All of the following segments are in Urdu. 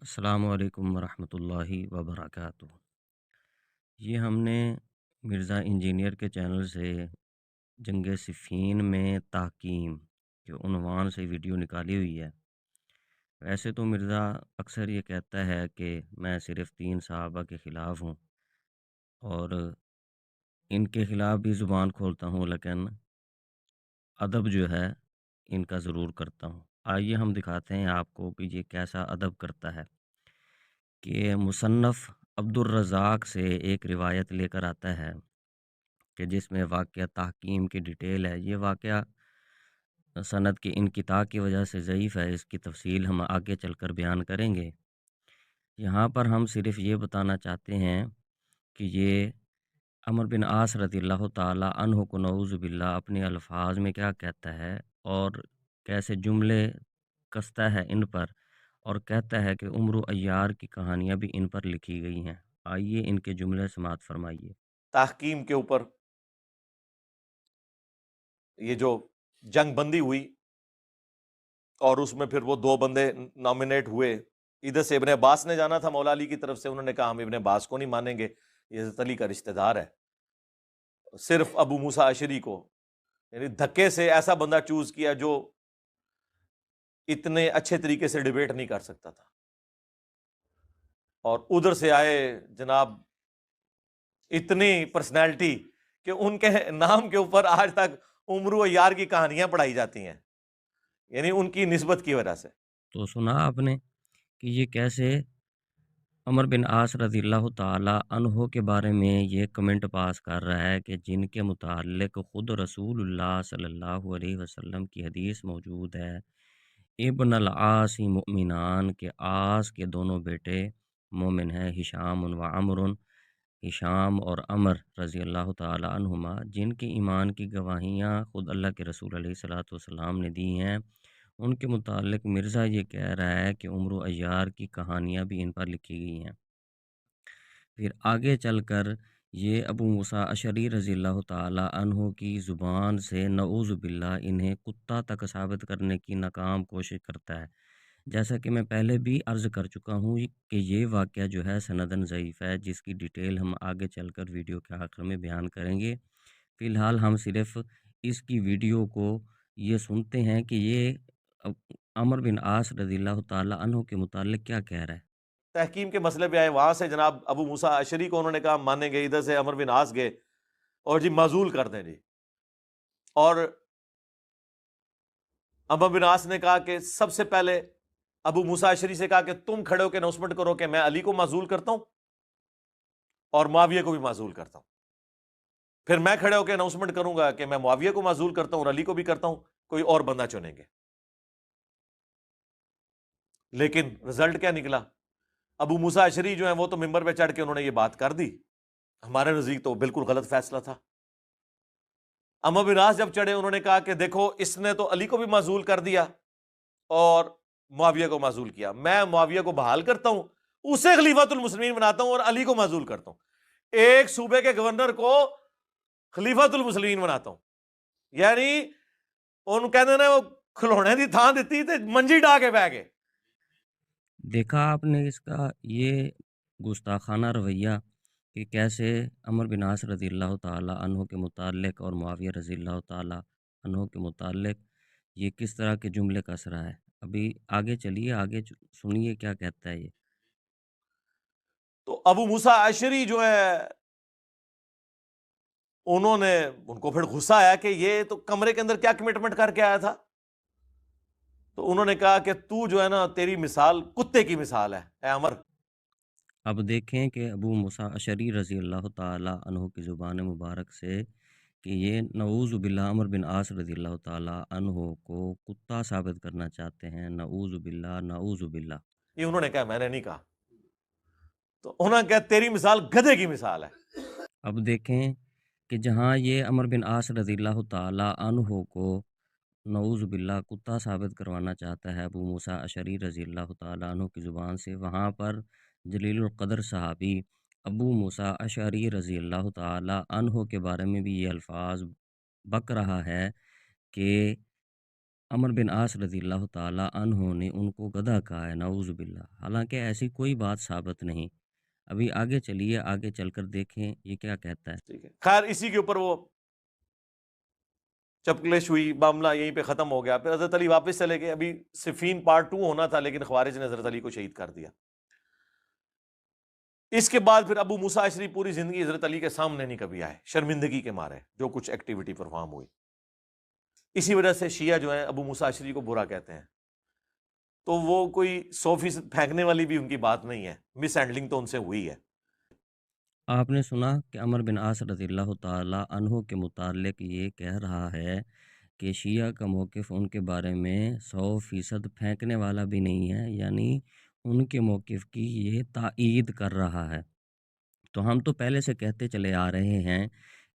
السلام علیکم ورحمۃ اللہ وبرکاتہ۔ یہ ہم نے مرزا انجینئر کے چینل سے جنگ صفین میں تحکیم کے عنوان سے ویڈیو نکالی ہوئی ہے۔ ویسے تو مرزا اکثر یہ کہتا ہے کہ میں صرف 3 صحابہ کے خلاف ہوں اور ان کے خلاف بھی زبان کھولتا ہوں، لیکن ادب جو ہے ان کا ضرور کرتا ہوں۔ آئیے ہم دکھاتے ہیں آپ کو کہ یہ کیسا ادب کرتا ہے۔ کہ مصنف عبد الرزاق سے ایک روایت لے کر آتا ہے کہ جس میں واقعہ تحکیم کی ڈیٹیل ہے۔ یہ واقعہ سند کی انقطاع کی وجہ سے ضعیف ہے، اس کی تفصیل ہم آگے چل کر بیان کریں گے۔ یہاں پر ہم صرف یہ بتانا چاہتے ہیں کہ یہ عمر بن عاص رضی اللہ تعالی عنہ کو نعوذ باللہ اپنے الفاظ میں کیا کہتا ہے اور کیسے جملے کستا ہے ان پر، اور کہتا ہے کہ عمر و ایار کی کہانیاں بھی ان پر لکھی گئی ہیں۔ آئیے ان کے جملے سماعت فرمائیے۔ تحکیم کے اوپر یہ جو جنگ بندی ہوئی اور اس میں پھر وہ 2 بندے نامنیٹ ہوئے۔ ادھر سے ابن عباس نے جانا تھا مولا علی کی طرف سے، انہوں نے کہا ہم ابن عباس کو نہیں مانیں گے، یہ حضرت علی کا رشتہ دار ہے۔ صرف ابو موسیٰ اشعری کو، یعنی دھکے سے ایسا بندہ چوز کیا جو اتنے اچھے طریقے سے ڈیبیٹ نہیں کر سکتا تھا، اور ادھر سے آئے جناب اتنی پرسنالٹی کہ ان کے نام کے اوپر آج تک عمر و یار کی کہانیاں پڑھائی جاتی ہیں، یعنی ان کی نسبت کی وجہ سے۔ تو سنا آپ نے کہ یہ کیسے عمر بن عاص رضی اللہ تعالی عنہ کے بارے میں یہ کمنٹ پاس کر رہا ہے کہ جن کے متعلق خود رسول اللہ صلی اللہ علیہ وسلم کی حدیث موجود ہے، ابن العاص مؤمنان کے عاص کے دونوں بیٹے مومن ہیں، ہشام و عمر، ہشام اور عمر رضی اللہ تعالی عنہما، جن کی ایمان کی گواہیاں خود اللہ کے رسول علیہ الصلوۃ والسلام نے دی ہیں، ان کے متعلق مرزا یہ کہہ رہا ہے کہ عمر و ایار کی کہانیاں بھی ان پر لکھی گئی ہیں۔ پھر آگے چل کر یہ ابو موسیٰ اشعری رضی اللہ تعالی عنہ کی زبان سے نعوذ باللہ انہیں کتا تک ثابت کرنے کی ناکام کوشش کرتا ہے۔ جیسا کہ میں پہلے بھی عرض کر چکا ہوں کہ یہ واقعہ جو ہے سندن ضعیف ہے، جس کی ڈیٹیل ہم آگے چل کر ویڈیو کے آخر میں بیان کریں گے۔ فی الحال ہم صرف اس کی ویڈیو کو یہ سنتے ہیں کہ یہ عمر بن عاص رضی اللہ تعالی عنہ کے متعلق کیا کہہ رہا ہے۔ تحکیم کے مسئلے پہ آئے، وہاں سے جناب ابو موسیٰ اشعری کو انہوں نے کہا مانیں گے، ادھر سے عمر بن عاص گئے اور جی معزول کر دیں جی، اور عمر بن عاص نے کہا کہ سب سے پہلے ابو موسیٰ اشعری سے کہا کہ تم کھڑے ہو کے اناؤنسمنٹ کرو کہ میں علی کو معزول کرتا ہوں اور معاویہ کو بھی معزول کرتا ہوں، پھر میں کھڑے ہو کے اناؤنسمنٹ کروں گا کہ میں معاویہ کو معزول کرتا ہوں اور علی کو بھی کرتا ہوں، کوئی اور بندہ چنیں گے۔ لیکن رزلٹ کیا نکلا؟ ابو موسیٰ اشعری جو ہیں وہ تو ممبر پہ چڑھ کے انہوں نے یہ بات کر دی، ہمارے نزدیک تو بالکل غلط فیصلہ تھا۔ عمر بن عاص جب چڑھے انہوں نے کہا کہ دیکھو اس نے تو علی کو بھی معزول کر دیا اور معاویہ کو معزول کیا، میں معاویہ کو بحال کرتا ہوں، اسے خلیفۃ المسلمین بناتا ہوں اور علی کو معزول کرتا ہوں، ایک صوبے کے گورنر کو خلیفۃ المسلمین بناتا ہوں، یعنی ان کہتے ہیں وہ کھلونے دی تھان دیتی تے منجی ڈا کے بہ گئے۔ دیکھا آپ نے اس کا یہ گستاخانہ رویہ کہ کیسے عمر بن عاص رضی اللہ تعالی عنہ کے متعلق اور معاویہ رضی اللہ تعالی عنہ کے متعلق یہ کس طرح کے جملے کس رہا ہے۔ ابھی آگے چلیے، آگے سنیے کیا کہتا ہے یہ۔ تو ابو موسیٰ اشعری جو ہے انہوں نے، ان کو پھر غصہ آیا کہ یہ تو کمرے کے اندر کیا کمٹمنٹ کر کے آیا تھا، تو انہوں نے کہا کہ تو جو ہے نا تیری مثال کتے کی مثال ہے اے عمر۔ اب دیکھیں کہ ابو موسیٰ اشعری رضی اللہ تعالی عنہ کی زبان مبارک سے کہ یہ نعوذ باللہ عمر بن عاص رضی اللہ تعالی عنہ کو کتا ثابت کرنا چاہتے ہیں۔ نعوذ باللہ، نعوذ باللہ۔ یہ انہوں نے کہا، میں نے نہیں کہا، تو انہوں نے کہا تیری مثال گدھے کی مثال ہے۔ اب دیکھیں کہ جہاں یہ عمر بن عاص رضی اللہ تعالی عنہ کو نعوذ باللہ کتا ثابت کروانا چاہتا ہے ابو موسیٰ اشعری رضی اللہ تعالی عنہ کی زبان سے، وہاں پر جلیل القدر صحابی ابو موسیٰ اشعری رضی اللہ تعالی عنہ کے بارے میں بھی یہ الفاظ بک رہا ہے کہ عمر بن عاص رضی اللہ تعالیٰ عنہ نے ان کو گدھا کہا ہے، نعوذ باللہ، حالانکہ ایسی کوئی بات ثابت نہیں۔ ابھی آگے چلیے، آگے چل کر دیکھیں یہ کیا کہتا ہے۔ ٹھیک ہے، خیر اسی کے اوپر وہ چپکلش ہوئی، معاملہ یہیں پہ ختم ہو گیا۔ پھر حضرت علی واپس چلے گئے، ابھی صفین پارٹ 2 ہونا تھا لیکن خوارج نے حضرت علی کو شہید کر دیا۔ اس کے بعد پھر ابو موسیٰ اشعری پوری زندگی حضرت علی کے سامنے نہیں کبھی آئے، شرمندگی کے مارے جو کچھ ایکٹیویٹی پرفارم ہوئی۔ اسی وجہ سے شیعہ جو ہیں ابو موسیٰ اشعری کو برا کہتے ہیں، تو وہ کوئی 100% پھینکنے والی بھی ان کی بات نہیں ہے، مس ہینڈلنگ تو ان سے ہوئی ہے۔ آپ نے سنا کہ عمر بن عاص رضی اللہ تعالیٰ عنہ کے متعلق یہ کہہ رہا ہے کہ شیعہ کا موقف ان کے بارے میں 100% پھینکنے والا بھی نہیں ہے، یعنی ان کے موقف کی یہ تائید کر رہا ہے۔ تو ہم تو پہلے سے کہتے چلے آ رہے ہیں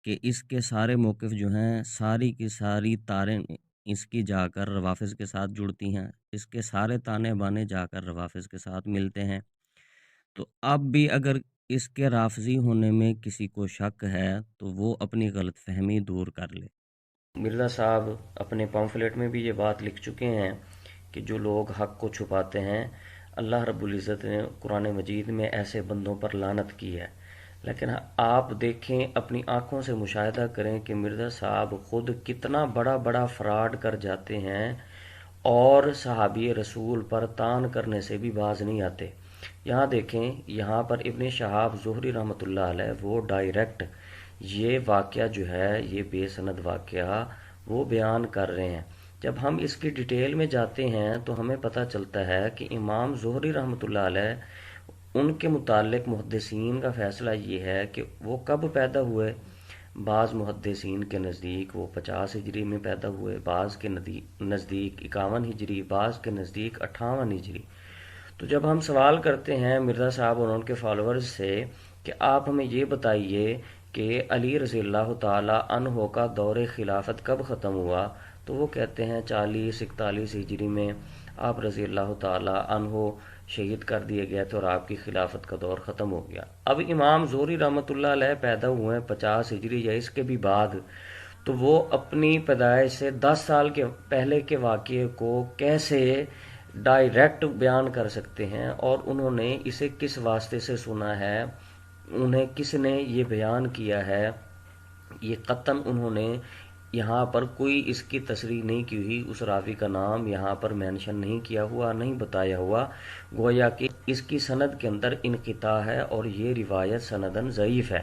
کہ اس کے سارے موقف جو ہیں، ساری کی ساری تاریں اس کی جا کر روافظ کے ساتھ جڑتی ہیں، اس کے سارے تانے بانے جا کر روافظ کے ساتھ ملتے ہیں۔ تو اب بھی اگر اس کے رافضی ہونے میں کسی کو شک ہے تو وہ اپنی غلط فہمی دور کر لے۔ مرزا صاحب اپنے پمفلیٹ میں بھی یہ بات لکھ چکے ہیں کہ جو لوگ حق کو چھپاتے ہیں، اللہ رب العزت نے قرآن مجید میں ایسے بندوں پر لعنت کی ہے۔ لیکن آپ دیکھیں، اپنی آنکھوں سے مشاہدہ کریں کہ مرزا صاحب خود کتنا بڑا بڑا فراڈ کر جاتے ہیں اور صحابی رسول پر تان کرنے سے بھی باز نہیں آتے۔ یہاں دیکھیں، یہاں پر ابن شہاب زہری رحمۃ اللہ علیہ وہ ڈائریکٹ یہ واقعہ جو ہے، یہ بے سند واقعہ وہ بیان کر رہے ہیں۔ جب ہم اس کی ڈیٹیل میں جاتے ہیں تو ہمیں پتہ چلتا ہے کہ امام زہری رحمۃ اللہ علیہ ان کے متعلق محدثین کا فیصلہ یہ ہے کہ وہ کب پیدا ہوئے۔ بعض محدثین کے نزدیک وہ 50 ہجری میں پیدا ہوئے، بعض کے نزدیک 51 ہجری، بعض کے نزدیک 58 ہجری۔ تو جب ہم سوال کرتے ہیں مرزا صاحب اور ان کے فالورز سے کہ آپ ہمیں یہ بتائیے کہ علی رضی اللہ تعالی عنہ کا دور خلافت کب ختم ہوا، تو وہ کہتے ہیں 40-41 ہجری میں آپ رضی اللہ تعالی عنہ شہید کر دیے گئے تھے اور آپ کی خلافت کا دور ختم ہو گیا۔ اب امام زہری رحمۃ اللہ علیہ پیدا ہوئے ہیں 50 ہجری یا اس کے بھی بعد، تو وہ اپنی پیدائش سے 10 سال کے پہلے کے واقعے کو کیسے ڈائریکٹ بیان کر سکتے ہیں، اور انہوں نے اسے کس واسطے سے سنا ہے، انہیں کس نے یہ بیان کیا ہے؟ یہ قطعاً انہوں نے یہاں پر کوئی اس کی تصریح نہیں کی ہوئی، اس راوی کا نام یہاں پر مینشن نہیں کیا ہوا، نہیں بتایا ہوا، گویا کہ اس کی سند کے اندر انقطاع ہے اور یہ روایت سنداً ضعیف ہے۔